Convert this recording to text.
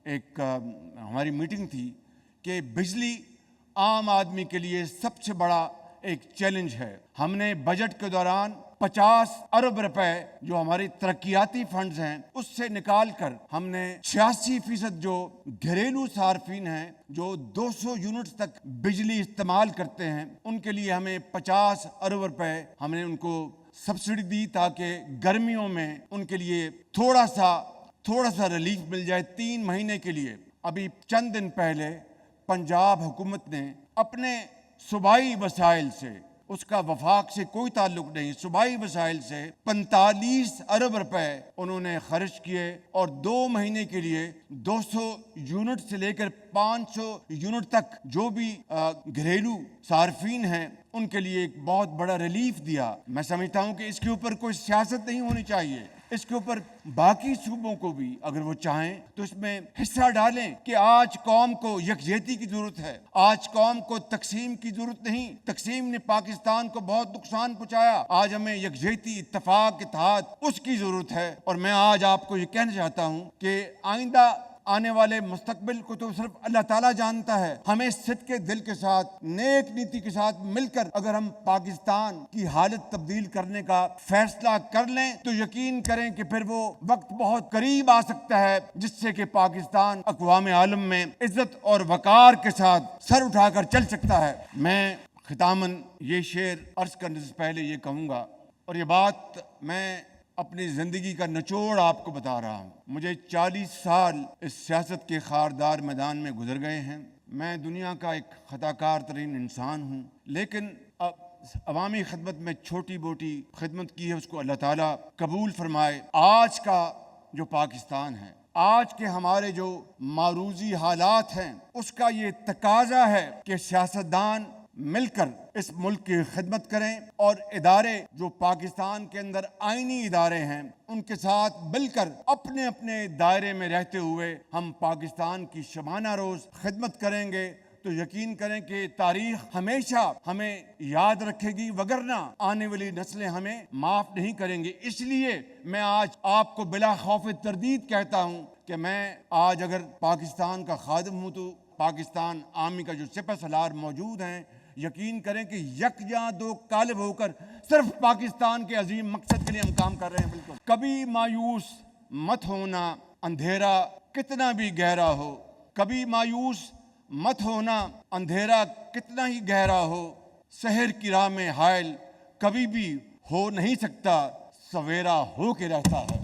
ایک ہماری میٹنگ تھی کہ بجلی عام آدمی کے لیے سب سے بڑا ایک چیلنج ہے. ہم نے بجٹ کے دوران 50 ارب روپے جو ہماری ترقیاتی فنڈز ہیں اس سے نکال کر ہم نے 86% جو گھریلو صارفین ہیں جو 200 یونٹس تک بجلی استعمال کرتے ہیں ان کے لیے ہمیں 50 ارب روپے ہم نے ان کو سبسڈی دی تاکہ گرمیوں میں ان کے لیے تھوڑا سا ریلیف مل جائے 3 مہینے کے لیے. ابھی چند دن پہلے پنجاب حکومت نے اپنے صوبائی وسائل سے، اس کا وفاق سے کوئی تعلق نہیں، صوبائی وسائل سے 45 ارب روپے انہوں نے خرچ کیے اور 2 مہینے کے لیے 200 یونٹ سے لے کر 500 یونٹ تک جو بھی گھریلو صارفین ہیں ان کے لیے ایک بہت بڑا ریلیف دیا. میں سمجھتا ہوں کہ اس کے اوپر کوئی سیاست نہیں ہونی چاہیے. اس کے اوپر باقی صوبوں کو بھی اگر وہ چاہیں تو اس میں حصہ ڈالیں کہ آج قوم کو یکجہتی کی ضرورت ہے، آج قوم کو تقسیم کی ضرورت نہیں. تقسیم نے پاکستان کو بہت نقصان پہنچایا. آج ہمیں یکجہتی، اتفاق، اتحاد اس کی ضرورت ہے. اور میں آج آپ کو یہ کہنا چاہتا ہوں کہ آئندہ آنے والے مستقبل کو تو صرف اللہ تعالیٰ جانتا ہے. ہمیں صدق کے دل کے ساتھ، نیک نیتی کے ساتھ مل کر اگر ہم پاکستان کی حالت تبدیل کرنے کا فیصلہ کر لیں تو یقین کریں کہ پھر وہ وقت بہت قریب آ سکتا ہے جس سے کہ پاکستان اقوام عالم میں عزت اور وقار کے ساتھ سر اٹھا کر چل سکتا ہے. میں ختاماً یہ شعر عرض کرنے سے پہلے یہ کہوں گا، اور یہ بات میں اپنی زندگی کا نچوڑ آپ کو بتا رہا ہوں. مجھے 40 سال اس سیاست کے خاردار میدان میں گزر گئے ہیں. میں دنیا کا ایک خطا کار ترین انسان ہوں، لیکن عوامی خدمت میں چھوٹی موٹی خدمت کی ہے، اس کو اللہ تعالیٰ قبول فرمائے. آج کا جو پاکستان ہے، آج کے ہمارے جو معروضی حالات ہیں، اس کا یہ تقاضا ہے کہ سیاستدان مل کر اس ملک کی خدمت کریں اور ادارے جو پاکستان کے اندر آئینی ادارے ہیں ان کے ساتھ مل کر اپنے اپنے دائرے میں رہتے ہوئے ہم پاکستان کی شبانہ روز خدمت کریں گے تو یقین کریں کہ تاریخ ہمیشہ ہمیں یاد رکھے گی، وگرنہ آنے والی نسلیں ہمیں معاف نہیں کریں گے. اس لیے میں آج آپ کو بلا خوف تردید کہتا ہوں کہ میں آج اگر پاکستان کا خادم ہوں تو پاکستان آرمی کا جو سپہ سالار موجود ہیں یقین کریں کہ یکجاں دو قالب ہو کر صرف پاکستان کے عظیم مقصد کے لیے ہم کام کر رہے ہیں. بالکل کبھی مایوس مت ہونا اندھیرا کتنا بھی گہرا ہو، کبھی مایوس مت ہونا اندھیرا کتنا ہی گہرا ہو، سحر کی راہ میں حائل کبھی بھی ہو نہیں سکتا، سویرا ہو کے رہتا ہے.